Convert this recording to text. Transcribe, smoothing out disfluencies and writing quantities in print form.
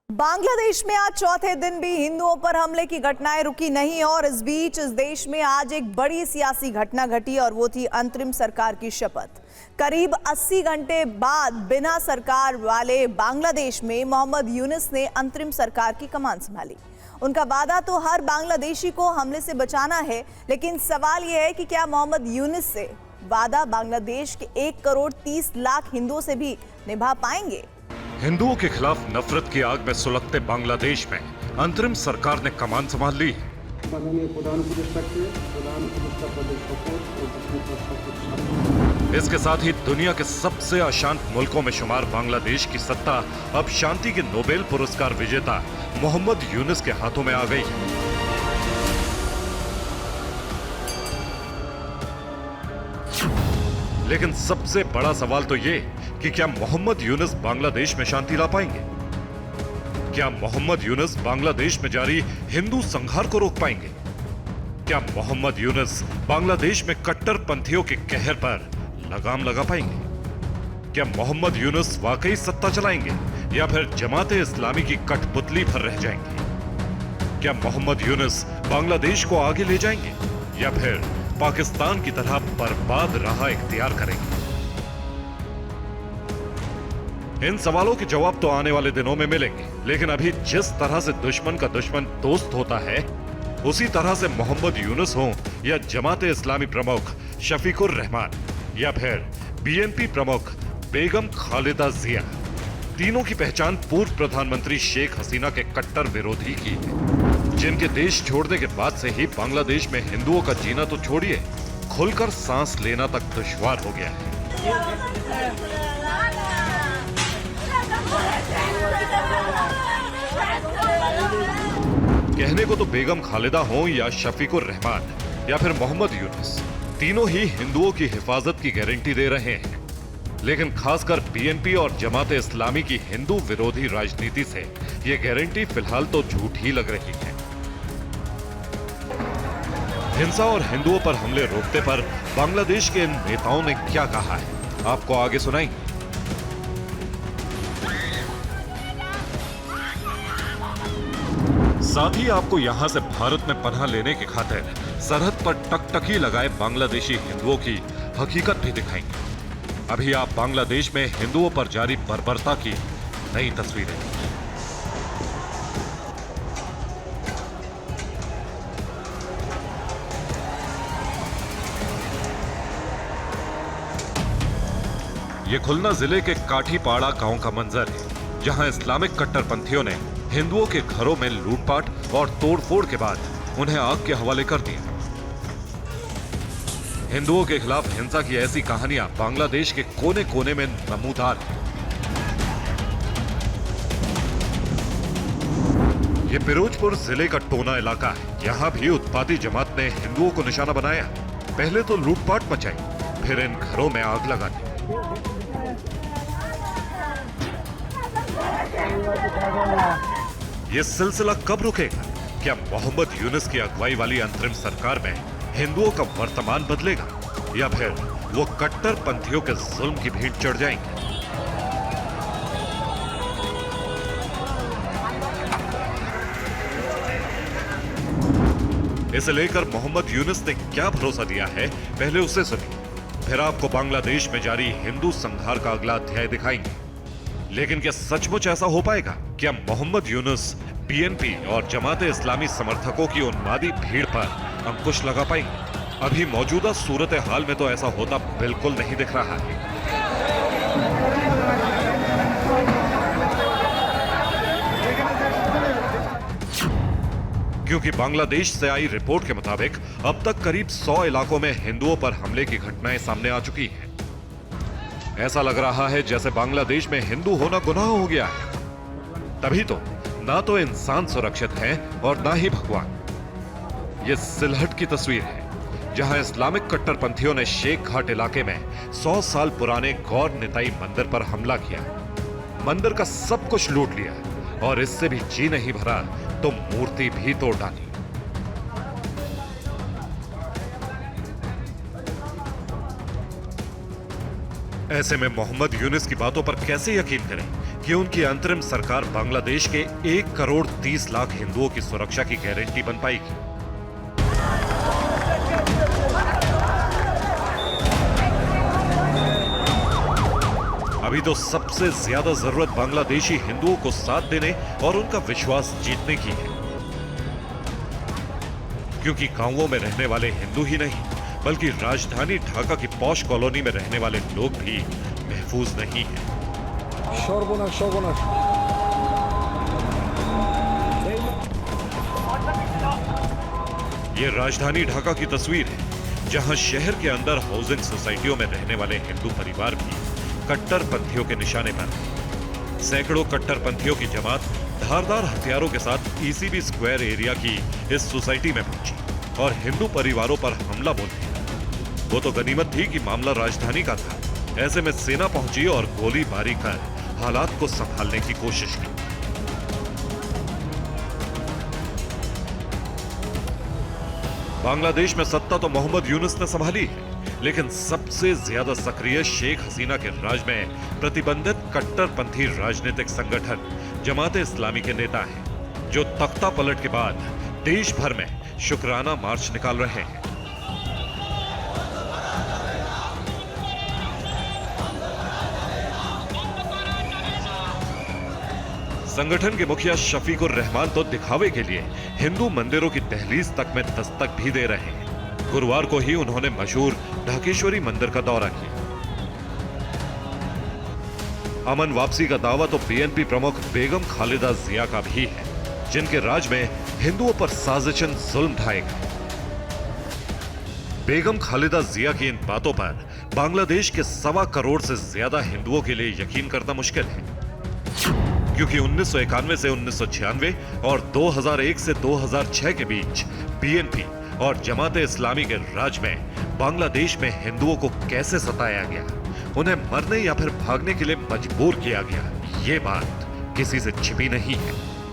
बांग्लादेश में आज चौथे दिन भी हिंदुओं पर हमले की घटनाएं रुकी नहीं और इस बीच इस देश में आज एक बड़ी सियासी घटना घटी और वो थी अंतरिम सरकार की शपथ। करीब 80 घंटे बाद बिना सरकार वाले बांग्लादेश में मोहम्मद यूनुस ने अंतरिम सरकार की कमान संभाली। उनका वादा तो हर बांग्लादेशी को हमले से बचाना है, लेकिन सवाल यह है कि क्या मोहम्मद यूनुस से वादा बांग्लादेश के 1 करोड़ 30 लाख हिंदुओं से भी निभा पाएंगे? हिंदुओं के खिलाफ नफरत की आग में सुलगते बांग्लादेश में अंतरिम सरकार ने कमान संभाल ली। इसके साथ ही दुनिया के सबसे अशांत मुल्कों में शुमार बांग्लादेश की सत्ता अब शांति के नोबेल पुरस्कार विजेता मोहम्मद यूनुस के हाथों में आ गई। लेकिन सबसे बड़ा सवाल तो ये कि क्या मोहम्मद यूनुस बांग्लादेश में शांति ला पाएंगे? क्या मोहम्मद यूनुस बांग्लादेश में जारी हिंदू संहार को रोक पाएंगे? क्या मोहम्मद यूनुस बांग्लादेश में कट्टरपंथियों के कहर पर लगाम लगा पाएंगे? क्या मोहम्मद यूनुस वाकई सत्ता चलाएंगे या फिर जमाते इस्लामी की कठपुतली पर रह जाएंगे? क्या मोहम्मद यूनुस बांग्लादेश को आगे ले जाएंगे या फिर पाकिस्तान की तरह बर्बाद राह इख्तियार करेंगे? इन सवालों के जवाब तो आने वाले दिनों में मिलेंगे, लेकिन अभी जिस तरह से दुश्मन का दुश्मन दोस्त होता है, उसी तरह से मोहम्मद यूनुस हो या जमाते इस्लामी प्रमुख शफीकुर रहमान या फिर बीएनपी प्रमुख बेगम खालिदा जिया, तीनों की पहचान पूर्व प्रधानमंत्री शेख हसीना के कट्टर विरोधी की है, जिनके देश छोड़ने के बाद से ही बांग्लादेश में हिंदुओं का जीना तो छोड़िए, खुलकर सांस लेना तक दुश्वार हो गया है। कहने को तो बेगम खालिदा हो या शफीकुर रहमान या फिर मोहम्मद यूनुस, तीनों ही हिंदुओं की हिफाजत की गारंटी दे रहे हैं, लेकिन खासकर बीएनपी और जमाते इस्लामी की हिंदू विरोधी राजनीति से ये गारंटी फिलहाल तो झूठ ही लग रही है। हिंसा और हिंदुओं पर हमले रोकने पर बांग्लादेश के इन नेताओं ने क्या कहा है, आपको आगे सुनाएंगे। साथ ही आपको यहां से भारत में पनाह लेने की खातिर सरहद पर टकटकी लगाए बांग्लादेशी हिंदुओं की हकीकत भी दिखाएंगे। अभी आप बांग्लादेश में हिंदुओं पर जारी बर्बरता की नई तस्वीरें। ये खुलना जिले के काठीपाड़ा गांव का मंजर है, जहां इस्लामिक कट्टरपंथियों ने हिंदुओं के घरों में लूटपाट और तोड़फोड़ के बाद उन्हें आग के हवाले कर दिया। हिंदुओं के खिलाफ हिंसा की ऐसी कहानियां बांग्लादेश के कोने कोने में नमूदार हैं। ये फिरोजपुर जिले का टोना इलाका है। यहां भी उत्पाती जमात ने हिंदुओं को निशाना बनाया। पहले तो लूटपाट मचाई, फिर इन घरों में आग लगा दी। ये सिलसिला कब रुकेगा? क्या मोहम्मद यूनुस की अगुवाई वाली अंतरिम सरकार में हिंदुओं का वर्तमान बदलेगा या फिर वो कट्टरपंथियों के जुल्म की भीड़ चढ़ जाएंगे? इसे लेकर मोहम्मद यूनुस ने क्या भरोसा दिया है, पहले उसे सुनिए, फिर आपको बांग्लादेश में जारी हिंदू संहार का अगला अध्याय दिखाएंगे। लेकिन क्या सचमुच ऐसा हो पाएगा? क्या मोहम्मद यूनुस बीएनपी और जमाते इस्लामी समर्थकों की उन्मादी भीड़ पर अंकुश लगा पाएंगे? अभी मौजूदा सूरत हाल में तो ऐसा होता बिल्कुल नहीं दिख रहा है। क्योंकि बांग्लादेश से आई रिपोर्ट के मुताबिक अब तक करीब 100 इलाकों में हिंदुओं पर हमले की घटनाएं सामने आ चुकी हैं। ऐसा लग रहा है जैसे बांग्लादेश में हिंदू होना गुनाह हो गया है। तभी तो ना तो इंसान सुरक्षित है और ना ही भगवान। ये सिलहट की तस्वीर है, जहां इस्लामिक कट्टरपंथियों ने शेख घाट इलाके में 100 साल पुराने गौर निताई मंदिर पर हमला किया, मंदिर का सब कुछ लूट लिया और इससे भी जी नहीं भरा तो मूर्ति भी तोड़ डाली। ऐसे में मोहम्मद यूनुस की बातों पर कैसे यकीन करें कि उनकी अंतरिम सरकार बांग्लादेश के 1 करोड़ 30 लाख हिंदुओं की सुरक्षा की गारंटी बन पाएगी। अभी तो सबसे ज्यादा जरूरत बांग्लादेशी हिंदुओं को साथ देने और उनका विश्वास जीतने की है, क्योंकि गांवों में रहने वाले हिंदू ही नहीं बल्कि राजधानी ढाका की पॉश कॉलोनी में रहने वाले लोग भी महफूज नहीं हैं। सर्वनाश सर्वनाश। ये राजधानी ढाका की तस्वीर है, जहां शहर के अंदर हाउसिंग सोसाइटियों में रहने वाले हिंदू परिवार भी कट्टरपंथियों के निशाने पर हैं। सैकड़ों कट्टरपंथियों की जमात धारदार हथियारों के साथ ईसीबी स्क्वायर एरिया की इस सोसाइटी में पहुंची और हिंदू परिवारों पर हमला बोलने लगी। वो तो गनीमत थी कि मामला राजधानी का था। ऐसे में सेना पहुंची और गोलीबारी कर हालात को संभालने की कोशिश की। बांग्लादेश में सत्ता तो मोहम्मद यूनुस ने संभाली है, लेकिन सबसे ज्यादा सक्रिय शेख हसीना के राज में प्रतिबंधित कट्टरपंथी राजनीतिक संगठन जमाते इस्लामी के नेता हैं, जो तख्ता पलट के बाद देश भर में शुक्राना मार्च निकाल रहे हैं। संगठन के मुखिया शफीकुर रहमान तो दिखावे के लिए हिंदू मंदिरों की दहलीज तक में दस्तक भी दे रहे हैं। गुरुवार को ही उन्होंने मशहूर ढाकेश्वरी मंदिर का दौरा किया। अमन वापसी का दावा तो बीएनपी प्रमुख बेगम खालिदा जिया का भी है, जिनके राज में हिंदुओं पर साजिशन जुल्म ढाए गए। बेगम खालिदा जिया की इन बातों पर बांग्लादेश के 1.25 करोड़ से ज्यादा हिंदुओं के लिए यकीन करना मुश्किल है, क्योंकि 1991 से 1996 और 2001 से 2006 के बीच बीएनपी और जमाते इस्लामी के राज में बांग्लादेश में हिंदुओं को कैसे सताया गया, उन्हें मरने या फिर भागने के लिए मजबूर किया गया, ये बात किसी से छिपी नहीं है।